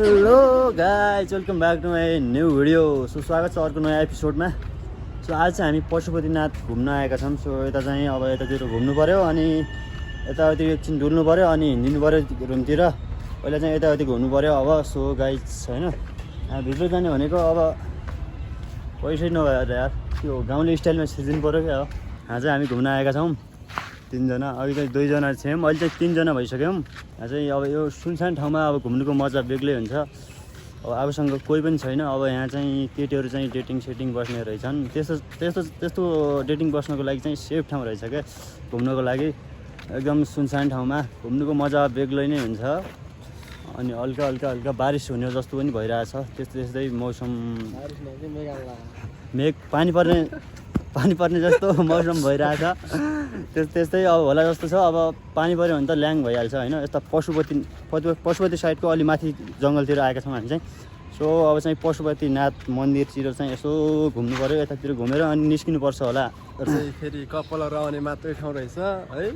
Hello guys, welcome back to my new video. So स्वागत छ अर्को नयाँ एपिसोडमा। सो आज चाहिँ हामी पशुपतिनाथ घुम्न आएका छौँ। सो यता चाहिँ अब यतातिर घुम्नु पऱ्यो अनि यताउति एकछिन डुल्नु पऱ्यो अनि हिँडिदिनु पऱ्यो रुमतिर। पहिला चाहिँ यताउति घुम्नु पऱ्यो अब। सो गाइज होइन, भित्र जाने भनेको अब पैसै नभएर यार त्यो गाउँले स्टाइलमा सिजिनु पऱ्यो क्या हो। आज हामी घुम्न आएका छौँ तीनजना, अघि चाहिँ दुईजना थियौँ, अहिले चाहिँ तीनजना भइसक्यौँ। चाहिँ अब यो सुनसान ठाउँमा अब घुम्नुको मजा बेग्लै हुन्छ। अब आफूसँग कोही पनि छैन। अब यहाँ चाहिँ केटीहरू चाहिँ डेटिङ सेटिङ बस्ने रहेछन्। त्यस्तो डेटिङ बस्नको लागि चाहिँ सेफ ठाउँ रहेछ क्या घुम्नुको लागि। एकदम सुनसान ठाउँमा घुम्नुको मजा बेग्लै नै हुन्छ। अनि हल्का बारिस हुने जस्तो पनि भइरहेछ। त्यस्तै मौसम, मेघ पानी पर्ने जस्तो मौसम भइरहेछ। त्यस्तै अब होला जस्तो छ। अब पानी पऱ्यो भने त ल्याङ भइहाल्छ होइन। यता पशुपति साइडको अलि माथि जङ्गलतिर आएका छौँ हामी चाहिँ। सो अब चाहिँ पशुपतिनाथ मन्दिरतिर चाहिँ यसो घुम्नु पऱ्यो। यतातिर घुमेर अनि निस्किनु पर्छ होला। फेरि कपालहरू आउने मात्रै ठाउँ रहेछ है।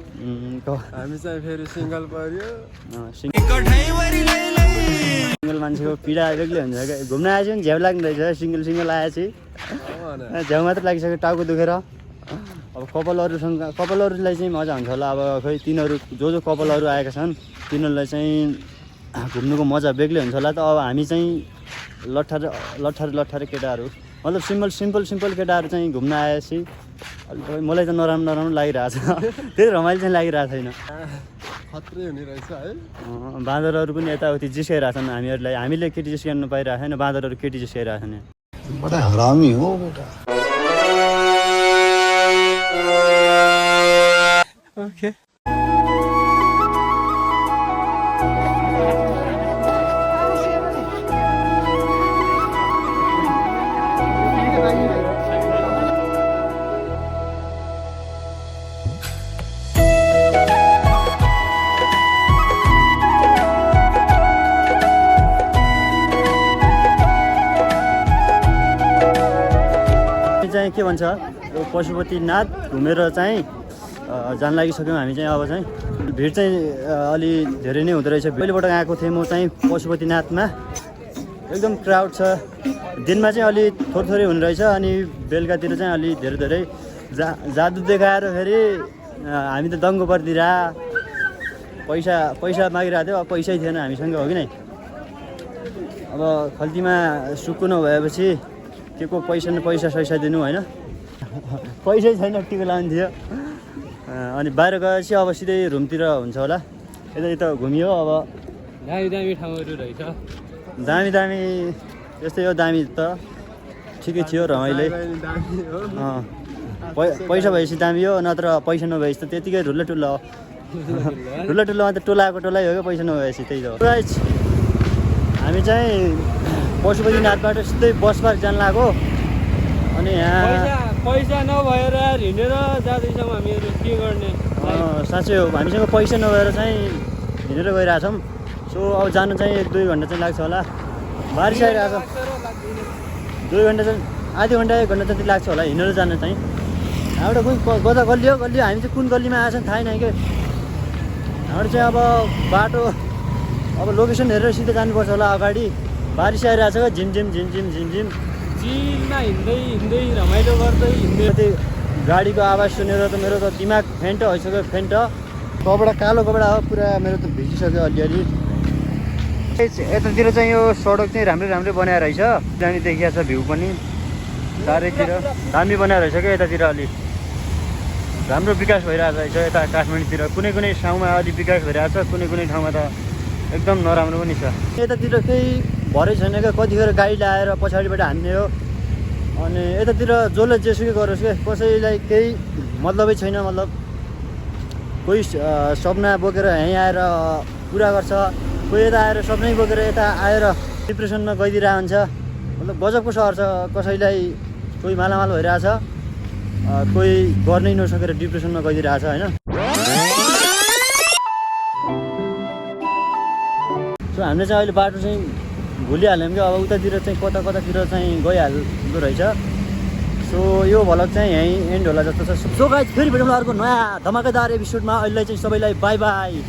हामी चाहिँ फेरि सिङ्गल पऱ्यो। सिङ्गल मान्छेको पीडा बेग्लै हुन्छ क्या। घुम्न आएपछि पनि झ्याउ लाग्ने रहेछ। सिङ्गल आएपछि झ्याउ मात्र लागिसक्यो, टाउको दुखेर। अब कपालहरूलाई चाहिँ मजा हुन्छ होला। अब खोइ तिनीहरू जो कपालहरू आएका छन् तिनीहरूलाई चाहिँ घुम्नुको मजा बेग्लै हुन्छ होला। त अब हामी चाहिँ लट्ठारे केटाहरू, मतलब सिम्पल केटाहरू चाहिँ घुम्न आएपछि मलाई त नराम्रो लागिरहेछ। त्यही रमाइलो चाहिँ लागिरहेको छैन। खत्रै हुने रहेछ है। बाँदरहरू पनि यताउति जिस्काइरहेको छन् हामीहरूलाई। हामीले केटी जिस्काउनु पाइरहेको छैन, बाँदरहरू केटी जिस्काइरहेको छन्। बड़ा हरामी हो बेटा। ओके चाहिँ के भन्छ, यो पशुपतिनाथ घुमेर चाहिँ जान लागिसक्यौँ हामी चाहिँ। अब चाहिँ भिड चाहिँ अलि धेरै नै हुँदो रहेछ। पहिलेबाट आएको थिएँ म चाहिँ पशुपतिनाथमा, एकदम क्राउड छ। दिनमा चाहिँ अलि थोरै हुने रहेछ अनि बेलुकातिर चाहिँ अलि धेरै जादु देखाएर फेरि हामी त दङ्गो परिदिएर पैसा मागिरहेको थियो। अब पैसै थिएन हामीसँग, हो कि नै। अब खल्तीमा सुक्कु नभएपछि के को पैसा दिनु होइन। पैसै छैन, टिको लाउनु थियो। अनि बाहिर गएपछि अब सिधै रुमतिर हुन्छ होला। यता घुमियो। अब दामी ठाउँहरू रहेछ। दामी यस्तै हो। दामी त ठिकै थियो, रमाइलो। पैसा भएपछि दामी हो, नत्र पैसा नभएपछि त त्यतिकै ढुल्ला हो। ढुल्लामा त टोलाइ हो क्या, पैसा नभएपछि। त्यही हो गाइस, हामी चाहिँ पशुपतिनाथबाट सिधै बस पार्क जान लाग्यो। अनि यहाँ पैसा नभएर हिँडेर जाँदैछौँ हामीहरू, के गर्ने। साँच्चै हो, हामीसँग पैसा नभएर चाहिँ हिँडेर गइरहेछौँ। सो अब जानु चाहिँ 1-2 घन्टा चाहिँ लाग्छ होला। बारिस आइरहेछ। 2 घन्टा चाहिँ, आधी घन्टा 1 घन्टा जति लाग्छ होला हिँडेर जानु चाहिँ। हाम्रो कोही गल्ली हो। हामी चाहिँ कुन गल्लीमा आएछन् थाहै नै के। हाम्रो चाहिँ अब बाटो अब लोकेसन हेरेर सिधै जानुपर्छ होला अगाडि। बारिस आइरहेछ क्या, झिमझिम झिलमा हिँड्दै रमाइलो गर्दै हिँड्दै गाडीको आवाज सुनेर त मेरो त दिमाग फेन्ट भइसक्यो। कपडा कालो कपडा हो पुरा, मेरो त भिजिसक्यो अलिअलि। यतातिर चाहिँ यो सडक चाहिँ राम्रै बनाएर रहेछ। दामी देखिया छ, भ्यू पनि चारैतिर दामी बनाएर रहेछ क्या। यतातिर अलि राम्रो विकास भइरहेको रहेछ। यता काठमाडौँतिर कुनै ठाउँमा अलि विकास भइरहेको छ, कुनै ठाउँमा त एकदम नराम्रो पनि छ। यतातिर केही भरै छैन क्या। कतिखेर गाडी ल्याएर पछाडिबाट हान्ने हो। अनि यतातिर जसले जेसुकै गरोस् क्या, कसैलाई केही मतलबै छैन। मतलब कोही सपना बोकेर यहीँ आएर पुरा गर्छ, कोही यता आएर सपनै बोकेर यता आएर डिप्रेसनमा गइदिरहेको हुन्छ। मतलब गजबको सहर छ। कसैलाई कोही मालामाल भइरहेछ, कोही गर्नै नसकेर डिप्रेसनमा गइदिरहेछ होइन। सो हामीले चाहिँ अहिले बाटो चाहिँ भुलिहाल्यौँ क्या। अब उतातिर चाहिँ कतातिर चाहिँ गइहाल्दो रहेछ। सो यो भ्लग चाहिँ यहीँ एन्ड होला जस्तो छ। सो गाइस, फेरि भेटौँला अर्को नयाँ धमाकेदार एपिसोडमा। अहिले चाहिँ सबैलाई बाई बाई।